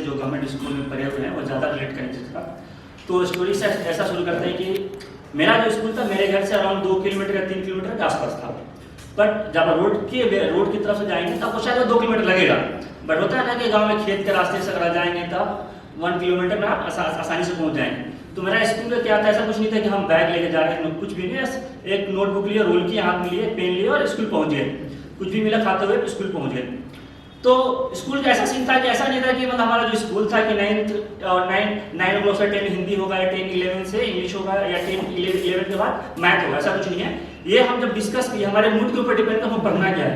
जो government school में पढ़े हुए हैं वो ज़्यादा रिलेट करेंगे इसका। तो स्टोरी से ऐसा शुरू करते हैं कि मेरा जो स्कूल था मेरे घर से अराउंड 2 किलोमीटर या 3 किलोमीटर के आसपास था, बट जब रोड की तरफ से जाएंगे तब तो शायद 2 किलोमीटर लगेगा, बट होता है ना कि गांव में खेत के रास्ते से अगर जाएंगे तब 1 किलोमीटर में आप आसानी से पहुंच जाएंगे। तो मेरा स्कूल में क्या था, ऐसा कुछ नहीं था कि हम बैग लेके जा रहे हैं, कुछ भी नहीं, एक नोटबुक लिए, रोल किए, हाथ में लिए, पेन लिए और स्कूल पहुंच गए, कुछ भी मिला खाते हुए स्कूल पहुंच गए। तो स्कूल का ऐसा सीन था कि ऐसा नहीं था कि मतलब हमारा जो स्कूल था कि 9 से 10 हिंदी होगा या 10-11 से इंग्लिश होगा या 10-11 के बाद मैथ होगा, ऐसा कुछ नहीं है। ये हम जब डिस्कस किए हमारे मूड के ऊपर डिपेंड हम पढ़ना क्या है,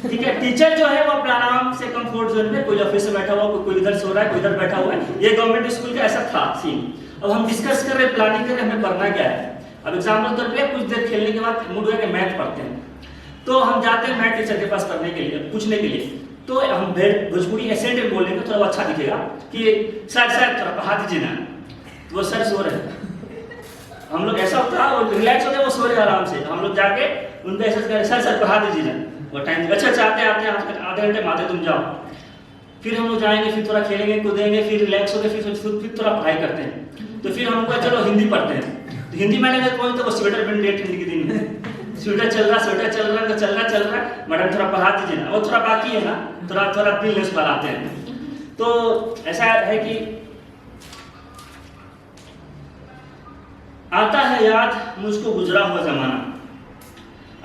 ठीक है। टीचर जो है वो अपना आराम से कंफर्ट जोन में, कोई ऑफिस में बैठा हुआ, कोई इधर सो रहा है, कोई इधर बैठा हुआ है, ये गवर्नमेंट स्कूल का ऐसा था सीन। अब हम डिस्कस कर रहे, प्लानिंग कर रहे, हमें पढ़ना क्या है। अब एग्जाम्पल तौर पे कुछ देर खेलने के बाद मूड हुआ कि मैथ पढ़ते हैं, तो हम जाते हैं मैथ टीचर के पास पढ़ने के लिए, पूछने के लिए। तो हम भोजपुरी एसेंट में बोलेंगे थोड़ा अच्छा दिखेगा कि सर थोड़ा पढ़ा दीजिए ना, तो वो सर सो रहे, हम लोग ऐसा होता है और रिलैक्स होते हैं, वो सो रहे आराम से, हम लोग जाके उनको ऐसा कह सर पढ़ा दीजिए ना, वो टाइम अच्छा आते आधे घंटे में आते तुम जाओ। फिर हम लोग जाएंगे, फिर थोड़ा खेलेंगे कूदेंगे, फिर रिलैक्स होकर फिर थोड़ा पढ़ाई करते हैं। तो फिर हमको चलो हिंदी पढ़ते हैं, तो हिंदी मैंने कौन तो वो स्वेटर पहन लिया ठंडी के दिन में, स्वेटर चल रहा, मैडम थोड़ा पढ़ा दीजिए ना, वो थोड़ा बाकी है ना, थोड़ा प्लीज पढ़ाते हैं। तो ऐसा है कि आता है याद मुझको गुजरा हुआ जमाना,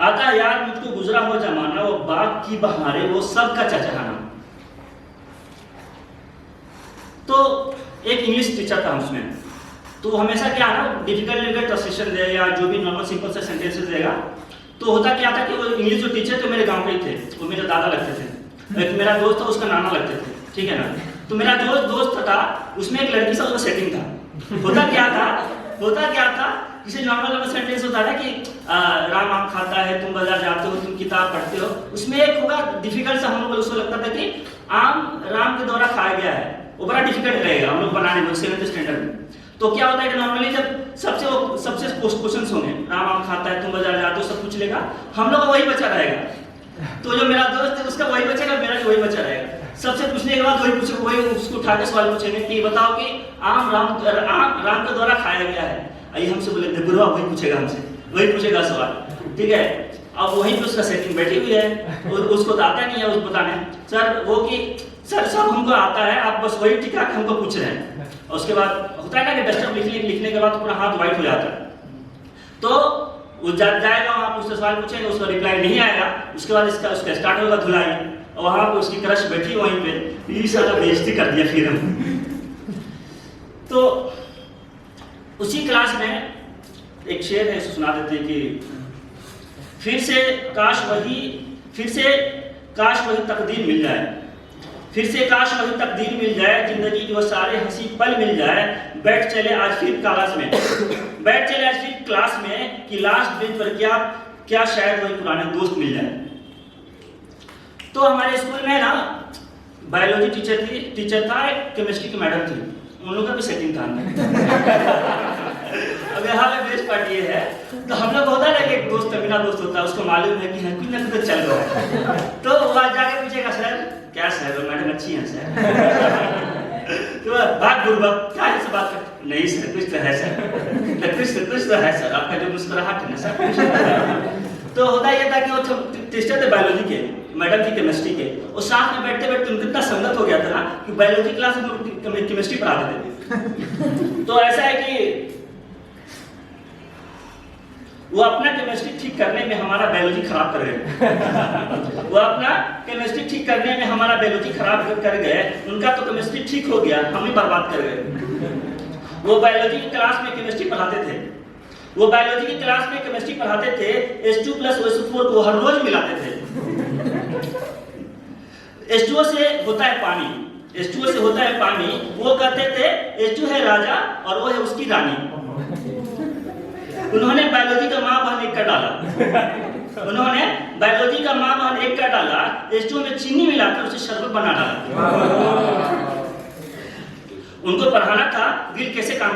आता है याद मुझको गुजरा हुआ जमाना, वो बाग की बहारें, वो सबका चचहाना। तो एक इंग्लिश टीचर था उसमें, तो हमेशा क्या ना डिफिकल्ट ट्रांसलेशन दे या जो भी नॉर्मल सिंपल से सेंटेंसेस देगा। तो होता क्या था कि वो इंग्लिश जो टीचर थे मेरे गांव के ही थे, वो मेरे दादा लगते थे, एक मेरा दोस्त था उसका नाना लगते थे, ठीक है ना। तो मेरा जो दोस्त था उसमें एक लड़की से उसका सेटिंग था। होता क्या था किसी नॉर्मल सेंटेंस होता है कि राम आम खाता है, तुम बाजार जाते हो, तुम किताब पढ़ते हो, उसमें एक होगा डिफिकल्ट सा, हम लोग उसको लगता था कि आम राम के द्वारा खाया गया है, वो बड़ा डिफिकल्ट रहेगा हम लोग बनाने में 7th स्टैंडर्ड में। तो क्या होता है कि नॉर्मली जब सबसे क्वेश्चंस होंगे, राम आम खाता है, तुम बाजार जाते हो, सब पूछ लेगा, हम लोग का वही बचा रहेगा। तो जो मेरा दोस्त है उसका वही बचेगा, मेरा भी वही बचा रहेगा। सबसे पूछने के बाद वही उसको उठा के सवाल पूछेंगे कि बताओ कि आम राम के द्वारा खाया गया है। आइए हमसे बोले गुरुआ वही पूछेगा, हमसे वही पूछेगा सवाल, ठीक है। अब वहीं पे उसका सेटिंग बैठी हुई है, उसको तो आता नहीं है उसको बताने, सर वो कि सर सब हमको आता है, आप बस वही टिका के हमको पूछ रहे हैं। और उसके बाद होता है ना कि डस्टर लिखने के बाद पूरा हाथ व्हाइट हो जाता है। तो वो जाएगा वहाँ उससे सवाल पूछेंगे, उसका रिप्लाई नहीं आएगा, उसके बाद उसका स्टार्ट होगा धुलाई, और वहाँ पे उसकी क्रश बैठी वहीं पे, ये सारा बेइज्जती कर दिया फिर हम। तो उसी क्लास में एक शेर है, सुना देते हैं कि फिर से काश वही तकदीर मिल जाए, फिर से काश वही तकदीर मिल जाए, जिंदगी के वो सारे हंसी पल मिल जाए, बैठ चले आज फिर क्लास में कि लास्ट बेंच पर क्या शायद वही पुराने दोस्त मिल जाए। तो हमारे स्कूल में ना बायोलॉजी टीचर था, केमिस्ट्री की मैडम थी, उन लोगों का भी सेटिंग था। अब यहाँ पे बेस्ट पार्ट ये है, तो हम लोग होता है कि एक दोस्त मेरा दोस्त होता है, उसको मालूम है कि कुछ ना कुछ चल रहा है, तो वो आज जाके पूछेगा सर क्या सर, मैडम अच्छी हैं सर, तो बात गुरबात क्या है, बात कर नहीं सर कुछ तो है सर, कुछ तो है सर, आपका जो मुस्कुराहट है ना सर। तो होता ये था कि वो टीचर थे बायोलॉजी के, मैडम थी केमिस्ट्री के, और साथ में बैठते बैठते उनका इतना संगत हो गया था ना कि बायोलॉजी क्लास में केमिस्ट्री पढ़ाते थे। तो ऐसा है कि वो अपना केमिस्ट्री ठीक करने में हमारा बायोलॉजी खराब कर गए। वो अपना केमिस्ट्री ठीक करने में हमारा बायोलॉजी खराब कर गए, उनका तो केमिस्ट्री ठीक हो गया, हम ही बर्बाद कर गए। वो बायोलॉजी की क्लास में केमिस्ट्री पढ़ाते थे, H2+OH4 को हर रोज मिलाते थे। H2O से होता है पानी, वो कहते थे H2 है राजा और वो है उसकी रानी। उन्होंने बायोलॉजी का माँ बहन एक कर डाला, H2O में चीनी मिलाकर उसे शरबत बना डाला। उनको पढ़ाना था दिल कैसे काम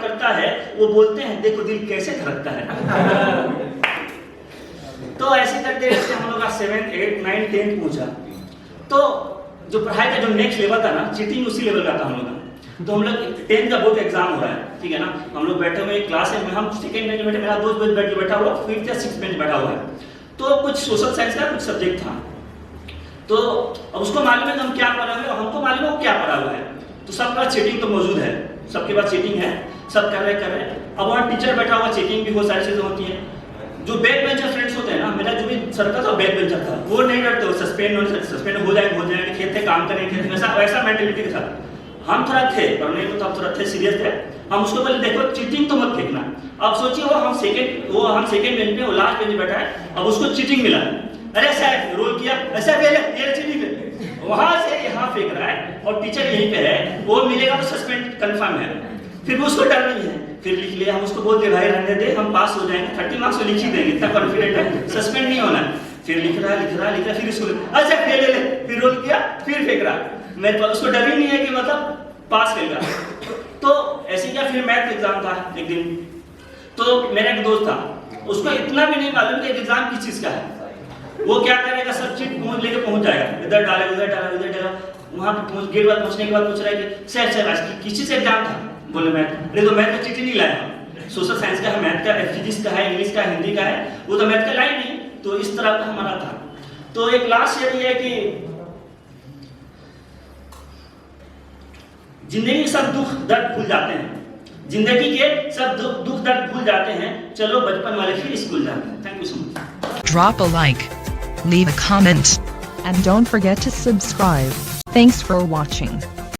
करता है, वो बोलते हैं देखो दिल कैसे धड़कता है। तो ऐसे करते रहते हम लोग का 7, 8, 9, 10 पूछा। तो जो पढ़ाई का जो नेक्स्ट लेवल था ना, चीटिंग उसी लेवल का था हम लोग का। तो हम लोग 10th का बोर्ड एग्जाम हो रहा है, ठीक है ना, हम लोग बैठे हुए क्लास में, हम सेकंड बेंच में बैठे, मेरा दोस्त बैठा हुआ 5th या 6th बेंच बैठा हुआ है। तो कुछ सोशल साइंस का कुछ सब्जेक्ट था, तो अब उसको मालूम है कि हम क्या पढ़ा हुए हैं, हमको मालूम है वो क्या पढ़ा हुआ है। तो सबके पास चीटिंग तो मौजूद है, सबके पास चीटिंग है, सब कर रहे हैं। अब वहाँ टीचर बैठा हुआ, चीटिंग भी बहुत सारी चीजें होती है। जो बैक बेंचर फ्रेंड्स होते हैं ना, मेरा जो भी सर्कल था बैक बेंचर था, वो नहीं डरते, वो सस्पेंड हो जाएंगे, खेत में काम करेंगे, खेत में वैसा मेंटेलिटी के साथ हम थोड़ा थे, पर नहीं तो थोड़ा थे, सीरियस थे। हम उसको बोले देखो चीटिंग तो मत फेंकना। अब सोचिए वो हम सेकंड बेंच पे, वो लास्ट बेंच बैठा है, अब उसको चीटिंग मिला, अरे सर रोल किया, ऐसा ये चीटिंग है, वहां से यहाँ फेंक रहा है और टीचर यहीं पे है, वो मिलेगा तो सस्पेंड कंफर्म है। फिर उसको डर नहीं है, फिर लिख लिया, हम उसको बोलते भाई रहने दे, हम पास हो जाएंगे, 30 मार्क्स लिख ही देंगे, इतना कॉन्फिडेंट है, सस्पेंड नहीं होना। फिर लिख रहा है, फिर इसको अच्छा फेल ले, फिर रोल किया, फिर फेंक रहा। मेरे पास उसको डर ही नहीं है कि मतलब पास करेगा। तो ऐसे क्या, फिर मैथ एग्जाम था एक दिन, तो मेरा एक दोस्त था, उसको इतना भी नहीं मालूम कि एग्जाम किस चीज का है। वो क्या करेगा, सब चीज लेके पहुंच जाएगा, इधर डालेगा उधर डालेगा, वहां पे गेट पर पहुंचने के बाद पूछ रहा है कि सर आज किसी से एग्जाम था? बोले मैथ। अरे तो मैथ का चीटी नहीं लाया, सोशल साइंस का है, मैथ का, फिजिक्स का है, इंग्लिश का, हिंदी का है, वो तो मैथ का लाई नहीं। तो इस तरह का हमारा था। तो एक लास्ट यही है कि जिंदगी के सब दुख दर्द भूल जाते हैं, जिंदगी के सब दुख दर्द भूल जाते हैं, चलो बचपन वाले फिर स्कूल जाते हैं। Thank you so much. Drop a like, leave a comment, and don't forget to subscribe. Thanks for watching.